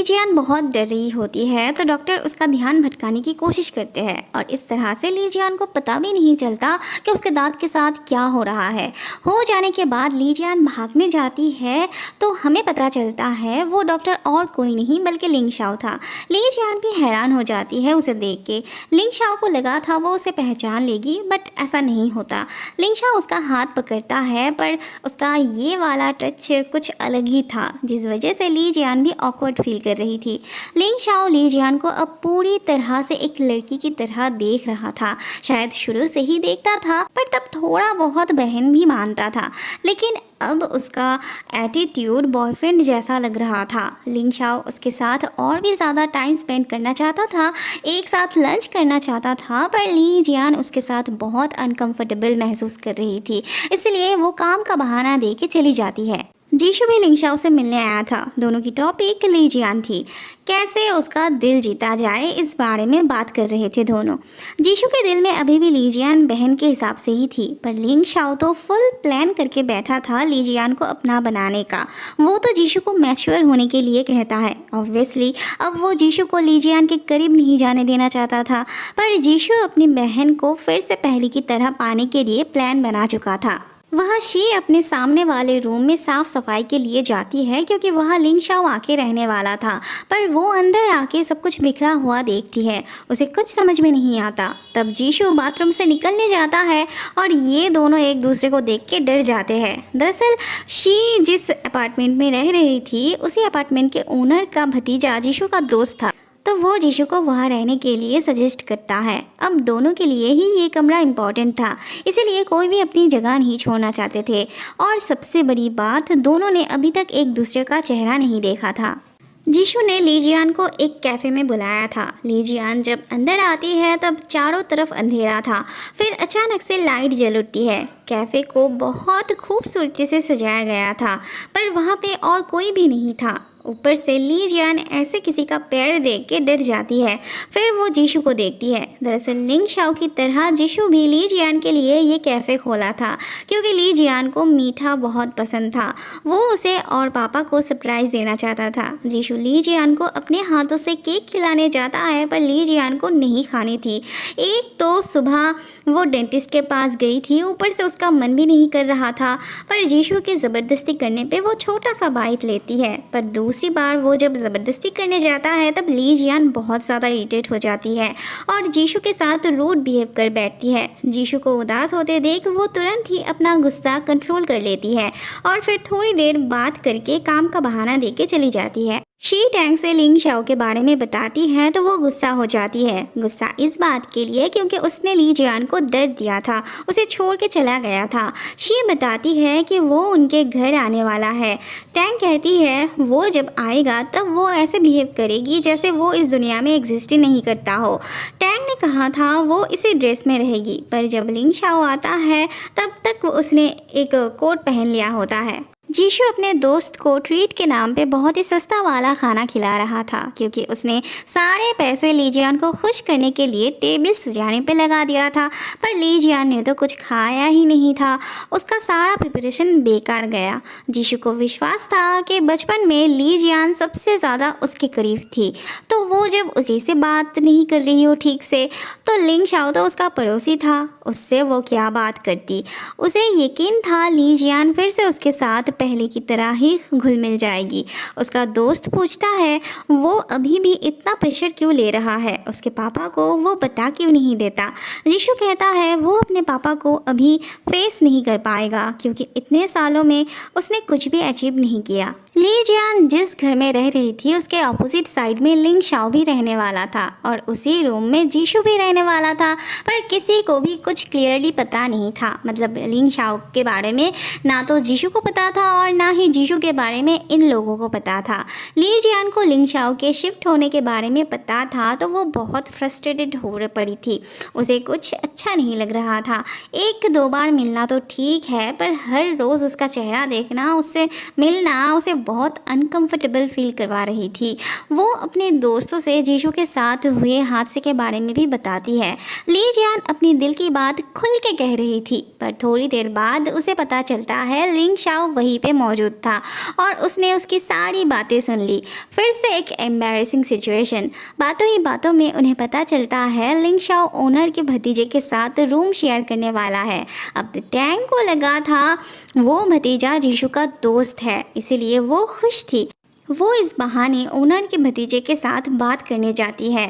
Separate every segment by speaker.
Speaker 1: लीजियान बहुत डर रही होती है तो डॉक्टर उसका ध्यान भटकाने की कोशिश करते हैं और इस तरह से लीजियान को पता भी नहीं चलता कि उसके दांत के साथ क्या हो रहा है। हो जाने के बाद लीजियान भागने जाती है तो हमें पता चलता है वो डॉक्टर और कोई नहीं बल्कि लिंग शाओ था। लीजियान भी हैरान हो जाती है उसे देख के। लिंग शाओ को लगा था वो उसे पहचान लेगी बट ऐसा नहीं होता। लिंग शाओ उसका हाथ पकड़ता है पर उसका ये वाला टच कुछ अलग ही था जिस वजह से लीजियान भी ऑकवर्ड फील कर रही थी। लिंग शाओ लीजियान को अब पूरी तरह से एक लड़की की तरह देख रहा था। शायद शुरू से ही देखता था पर तब थोड़ा बहुत बहन भी मानता था, लेकिन अब उसका एटीट्यूड बॉयफ्रेंड जैसा लग रहा था। लिंग शाओ उसके साथ और भी ज़्यादा टाइम स्पेंड करना चाहता था, एक साथ लंच करना चाहता था, पर ली जियान उसके साथ बहुत अनकंफर्टेबल महसूस कर रही थी, इसलिए वो काम का बहाना दे के चली जाती है। जीशु भी लिंग शाओ से मिलने आया था। दोनों की टॉपिक ली जियान थी। कैसे उसका दिल जीता जाए इस बारे में बात कर रहे थे दोनों। जीशु के दिल में अभी भी लीजियान बहन के हिसाब से ही थी, पर लिंग शाओ तो फुल प्लान करके बैठा था लीजियान को अपना बनाने का। वो तो जीशु को मैच्योर होने के लिए कहता है। ऑब्वियसली अब वो जीशु को लीजियान के करीब नहीं जाने देना चाहता था, पर जीशु अपनी बहन को फिर से पहले की तरह पाने के लिए प्लान बना चुका था। वहाँ शी अपने सामने वाले रूम में साफ सफाई के लिए जाती है क्योंकि वहाँ लिंग शाओ आके रहने वाला था, पर वो अंदर आके सब कुछ बिखरा हुआ देखती है। उसे कुछ समझ में नहीं आता। तब जीशु बाथरूम से निकलने जाता है और ये दोनों एक दूसरे को देख के डर जाते हैं। दरअसल शी जिस अपार्टमेंट में रह रही थी उसी अपार्टमेंट के ओनर का भतीजा जीशु का दोस्त था, तो वो जीशु को वहाँ रहने के लिए सजेस्ट करता है। अब दोनों के लिए ही ये कमरा इम्पॉर्टेंट था, इसीलिए कोई भी अपनी जगह नहीं छोड़ना चाहते थे। और सबसे बड़ी बात, दोनों ने अभी तक एक दूसरे का चेहरा नहीं देखा था। जीशु ने लीजियान को एक कैफ़े में बुलाया था। लीजियान जब अंदर आती है तब चारों तरफ अंधेरा था, फिर अचानक से लाइट जल उठती है। कैफ़े को बहुत खूबसूरती से सजाया गया था, पर वहाँ पे और कोई भी नहीं था। ऊपर से लीजियान ऐसे किसी का पैर देख के डर जाती है। फिर वो जीशु को देखती है। दरअसल लिंग शाओ की तरह जीशु भी लीजियान के लिए ये कैफ़े खोला था क्योंकि लीजियान को मीठा बहुत पसंद था। वो उसे और पापा को सरप्राइज़ देना चाहता था। जीशु लीजियान को अपने हाथों से केक खिलाने जाता है, पर लीजियान को नहीं खानी थी। एक तो सुबह वो डेंटिस्ट के पास गई थी, ऊपर से उसका मन भी नहीं कर रहा था, पर जीशु के ज़बरदस्ती करने पे वो छोटा सा बाइट लेती है। पर दूसरी बार वो जब ज़बरदस्ती करने जाता है तब लीजियान बहुत ज़्यादा इरिटेट हो जाती है और जीशु के साथ रूड बिहेव कर बैठती है। जीशु को उदास होते देख वो तुरंत ही अपना गुस्सा कंट्रोल कर लेती है और फिर थोड़ी देर बात करके काम का बहाना देके चली जाती है। शी टैंग से लिंग शाओ के बारे में बताती है तो वो गुस्सा हो जाती है। गुस्सा इस बात के लिए क्योंकि उसने लीजियान को दर्द दिया था, उसे छोड़ के चला गया था। शी बताती है कि वो उनके घर आने वाला है। टैंग कहती है वो जब आएगा तब वो ऐसे बिहेव करेगी जैसे वो इस दुनिया में एग्जिस्ट ही नहीं करता हो। टैंग ने कहा था वो इसी ड्रेस में रहेगी, पर जब लिंग शाओ आता है तब तक उसने एक कोट पहन लिया होता है। जीशु अपने दोस्त को ट्रीट के नाम पे बहुत ही सस्ता वाला खाना खिला रहा था क्योंकि उसने सारे पैसे लीजियान को खुश करने के लिए टेबल सजाने पे लगा दिया था, पर लीजियान ने तो कुछ खाया ही नहीं था। उसका सारा प्रिपरेशन बेकार गया। जीशु को विश्वास था कि बचपन में लीजियान सबसे ज़्यादा उसके करीब थी, तो वो जब उसी से बात नहीं कर रही हो ठीक से तो लिंग शाओ तो उसका पड़ोसी था, उससे वो क्या बात करती। उसे यकीन था लीजियान फिर से उसके साथ पहले की तरह ही घुल मिल जाएगी। उसका दोस्त पूछता है वो अभी भी इतना प्रेशर क्यों ले रहा है, उसके पापा को वो बता क्यों नहीं देता। जीशु कहता है वो अपने पापा को अभी फेस नहीं कर पाएगा क्योंकि इतने सालों में उसने कुछ भी अचीव नहीं किया। लीजियान जिस घर में रह रही थी उसके ऑपोजिट साइड में लिंग शाओ भी रहने वाला था और उसी रूम में जीशु भी रहने वाला था, पर किसी को भी कुछ क्लियरली पता नहीं था। मतलब लिंग शाओ के बारे में ना तो जीशु को पता था और ना ही जीशु के बारे में इन लोगों को पता था। लीजियान को लिंग शाओ के शिफ्ट होने के बारे में पता था तो वो बहुत फ्रस्ट्रेटेड हो पड़ी थी। उसे कुछ अच्छा नहीं लग रहा था। एक दो बार मिलना तो ठीक है, पर हर रोज़ उसका चेहरा देखना, उससे मिलना उसे बहुत अनकंफर्टेबल फील करवा रही थी। वो अपने दोस्तों से जीशू के साथ हुए हादसे के बारे में भी बताती है। ली जियान अपनी दिल की बात खुल के कह रही थी, पर थोड़ी देर बाद उसे पता चलता है लिंग शाओ वहीं पे मौजूद था और उसने उसकी सारी बातें सुन ली। फिर से एक एम्बैरेसिंग सिचुएशन। बातों ही बातों में उन्हें पता चलता है लिंग शाओ ओनर के भतीजे के साथ रूम शेयर करने वाला है। अब टैंग को लगा था वो भतीजा जीशू का दोस्त है, इसीलिए वो खुश थी। वो इस बहाने ओनर के भतीजे के साथ बात करने जाती है।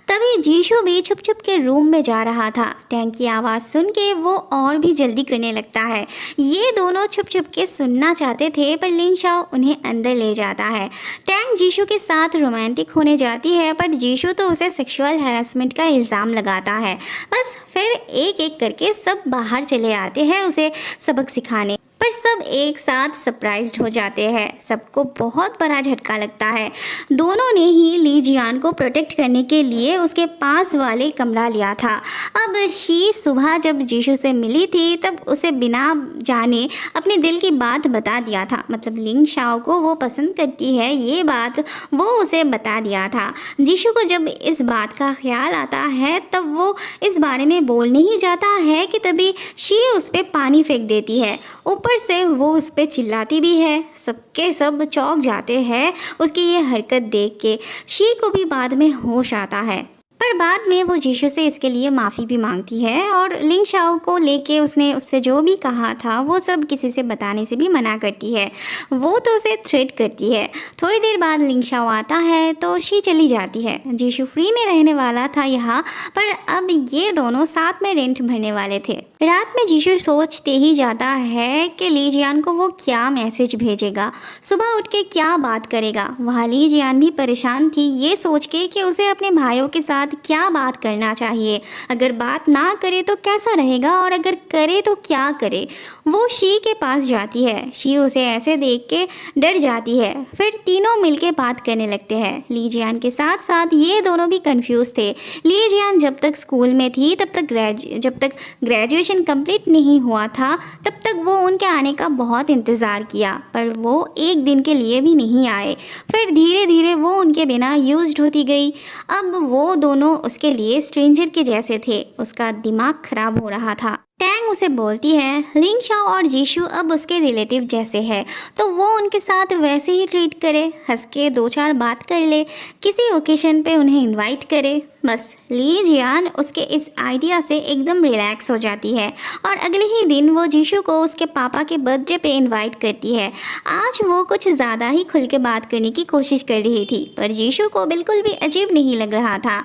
Speaker 1: तभी जीशू भी छुप छुप के रूम में जा रहा था। टैंग की आवाज़ सुन के वो और भी जल्दी करने लगता है। ये दोनों छुप छुप के सुनना चाहते थे, पर लिंग शाओ उन्हें अंदर ले जाता है। टैंग जीशू के साथ रोमांटिक होने जाती है, पर जीशू तो उसे सेक्सुअल हैरेसमेंट का इल्ज़ाम लगाता है। बस फिर एक एक करके सब बाहर चले आते हैं उसे सबक सिखाने, पर सब एक साथ सरप्राइज्ड हो जाते हैं। सबको बहुत बड़ा झटका लगता है। दोनों ने ही ली जियान को प्रोटेक्ट करने के लिए उसके पास वाले कमरा लिया था। अब शी सुबह जब जीशू से मिली थी तब उसे बिना जाने अपने दिल की बात बता दिया था। मतलब लिंग शाओ को वो पसंद करती है, ये बात वो उसे बता दिया था। जीशू को जब इस बात का ख्याल आता है तब वो इस बारे में बोलने ही जाता है कि तभी शी उस पर पानी फेंक देती है। ऊपर से वो उस पर चिल्लाती भी है। सबके सब चौंक जाते हैं उसकी ये हरकत देख के। शी को भी बाद में होश आता है, पर बाद में वो जीशू से इसके लिए माफ़ी भी मांगती है और लिंग शाओ को लेके उसने उससे जो भी कहा था वो सब किसी से बताने से भी मना करती है। वो तो उसे थ्रेट करती है। थोड़ी देर बाद लिंग शाओ आता है तो शी चली जाती है। जीशू फ्री में रहने वाला था यहाँ, पर अब ये दोनों साथ में रेंट भरने वाले थे। रात में जीशू सोचते ही जाता है कि ली जियान को वो क्या मैसेज भेजेगा, सुबह उठ के क्या बात करेगा। वहाँ ली जियान भी परेशान थी ये सोच के कि उसे अपने भाइयों के साथ क्या बात करना चाहिए। अगर बात ना करे तो कैसा रहेगा और अगर करे तो क्या करे। वो शी के पास जाती है। शी उसे ऐसे देख के डर जाती है। फिर तीनों मिलके बात करने लगते हैं। ली जियान के साथ साथ ये दोनों भी कंफ्यूज थे। ली जियान जब तक स्कूल में थी जब तक ग्रेजुएशन कंप्लीट नहीं हुआ था तब तक वो उनके आने का बहुत इंतज़ार किया, पर वो एक दिन के लिए भी नहीं आए। फिर धीरे धीरे वो उनके बिना यूज्ड होती गई। अब वो दोनों उसके लिए स्ट्रेंजर के जैसे थे। उसका दिमाग खराब हो रहा था। टैंग उसे बोलती है लिंग शाओ और जीशू अब उसके रिलेटिव जैसे है तो वो उनके साथ वैसे ही ट्रीट करे, हंस के दो चार बात कर ले, किसी ओकेशन पे उन्हें इनवाइट करे। बस ली जियान उसके इस आइडिया से एकदम रिलैक्स हो जाती है और अगले ही दिन वो जीशू को उसके पापा के बर्थडे पे इनवाइट करती है। आज वो कुछ ज़्यादा ही खुल के बात करने की कोशिश कर रही थी, पर जीशू को बिल्कुल भी अजीब नहीं लग रहा था।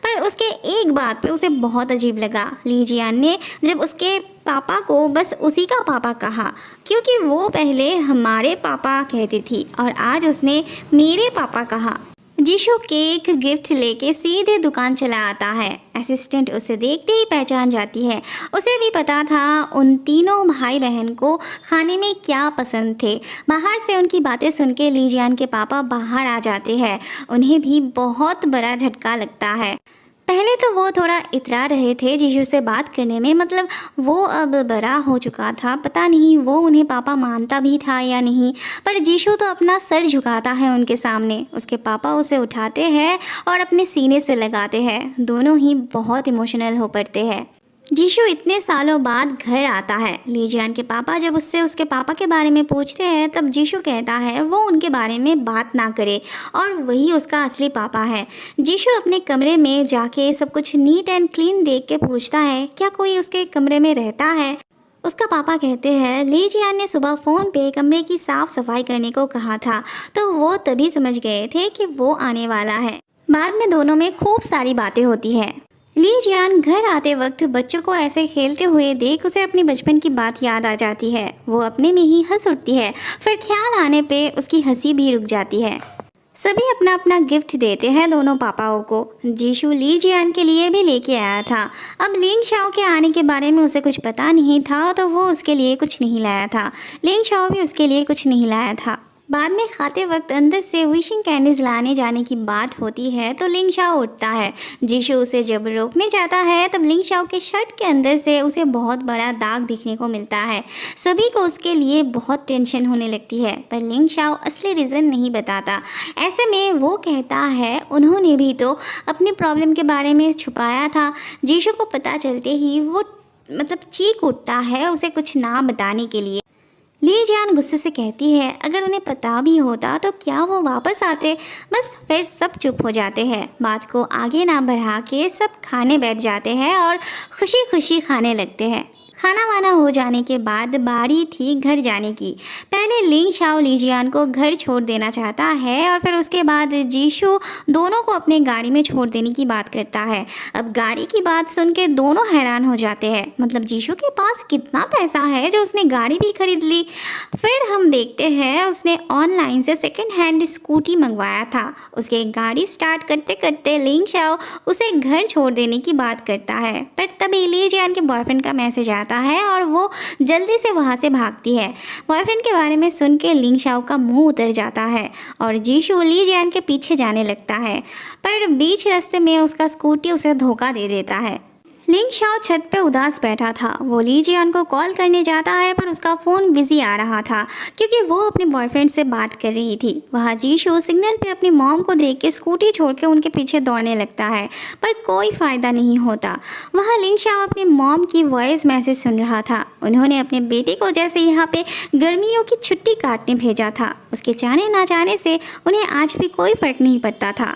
Speaker 1: पर उसके एक बात पे उसे बहुत अजीब लगा। ली जियान ने जब उसके पापा को बस उसी का पापा कहा, क्योंकि वो पहले हमारे पापा कहती थी और आज उसने मेरे पापा कहा। जीशू केक गिफ्ट लेके सीधे दुकान चला आता है। असिस्टेंट उसे देखते ही पहचान जाती है। उसे भी पता था उन तीनों भाई बहन को खाने में क्या पसंद थे। बाहर से उनकी बातें सुन के ली जियान के पापा बाहर आ जाते हैं। उन्हें भी बहुत बड़ा झटका लगता है। पहले तो वो थोड़ा इतरा रहे थे जीशू से बात करने में, मतलब वो अब बड़ा हो चुका था, पता नहीं वो उन्हें पापा मानता भी था या नहीं। पर जीशू तो अपना सर झुकाता है उनके सामने। उसके पापा उसे उठाते हैं और अपने सीने से लगाते हैं। दोनों ही बहुत इमोशनल हो पड़ते हैं। जीशू इतने सालों बाद घर आता है। ली जियान के पापा जब उससे उसके पापा के बारे में पूछते हैं तब जीशू कहता है वो उनके बारे में बात ना करे और वही उसका असली पापा है। जीशू अपने कमरे में जाके सब कुछ नीट एंड क्लीन देख के पूछता है क्या कोई उसके कमरे में रहता है। उसका पापा कहते हैं ली जियान ने सुबह फ़ोन पे कमरे की साफ़ सफाई करने को कहा था, तो वो तभी समझ गए थे कि वो आने वाला है। बाद में दोनों में खूब सारी बातें होती है। ली जियान घर आते वक्त बच्चों को ऐसे खेलते हुए देख उसे अपनी बचपन की बात याद आ जाती है। वो अपने में ही हंस उठती है। फिर ख्याल आने पे उसकी हंसी भी रुक जाती है। सभी अपना अपना गिफ्ट देते हैं दोनों पापाओं को। जीशू ली जियान के लिए भी लेके आया था। अब लिंग शाओ के आने के बारे में उसे कुछ पता नहीं था तो वो उसके लिए कुछ नहीं लाया था। लिंग शाओ भी उसके लिए कुछ नहीं लाया था। बाद में खाते वक्त अंदर से विशिंग कैंडीज लाने जाने की बात होती है तो लिंग शाओ उठता है। जीशु उसे जब रोकने जाता है तब लिंग शाओ के शर्ट के अंदर से उसे बहुत बड़ा दाग दिखने को मिलता है। सभी को उसके लिए बहुत टेंशन होने लगती है, पर लिंग शाओ असली रीज़न नहीं बताता। ऐसे में वो कहता है उन्होंने भी तो अपनी प्रॉब्लम के बारे में छुपाया था। जीशु को पता चलते ही वो चीख उठता है उसे कुछ ना बताने के लिए। ली जियान गुस्से से कहती है अगर उन्हें पता भी होता तो क्या वो वापस आते। बस फिर सब चुप हो जाते हैं। बात को आगे ना बढ़ा के सब खाने बैठ जाते हैं और खुशी खुशी खाने लगते हैं। खाना वाना हो जाने के बाद बारी थी घर जाने की। पहले लिंग शाओ लीजियान को घर छोड़ देना चाहता है और फिर उसके बाद जीशु दोनों को अपने गाड़ी में छोड़ देने की बात करता है। अब गाड़ी की बात सुन के दोनों हैरान हो जाते हैं, जीशु के पास कितना पैसा है जो उसने गाड़ी भी खरीद ली। फिर हम देखते हैं उसने ऑनलाइन से सेकेंड हैंड स्कूटी मंगवाया था। उसके गाड़ी स्टार्ट करते करते लिंग शाओ उसे घर छोड़ देने की बात करता है, पर तभी लीजियान के बॉयफ्रेंड का मैसेज आता है और वो जल्दी से वहाँ से भागती है। बॉयफ्रेंड के बारे में सुन के लिंग शाओ का मुंह उतर जाता है और जीशु ली जियान के पीछे जाने लगता है, पर बीच रास्ते में उसका स्कूटी उसे धोखा दे देता है। लिंग शाओ छत पे उदास बैठा था। वो ली जियान को कॉल करने जाता है पर उसका फ़ोन बिजी आ रहा था क्योंकि वो अपने बॉयफ्रेंड से बात कर रही थी। वहाँ जीशु सिग्नल पे अपनी मॉम को देख के स्कूटी छोड़ के उनके पीछे दौड़ने लगता है, पर कोई फ़ायदा नहीं होता। वहाँ लिंग शाओ अपनी मॉम की वॉइस मैसेज सुन रहा था। उन्होंने अपने बेटे को जैसे यहाँ पे गर्मियों की छुट्टी काटने भेजा था। उसके जाने ना जाने से उन्हें आज भी कोई फ़र्क नहीं पड़ता था।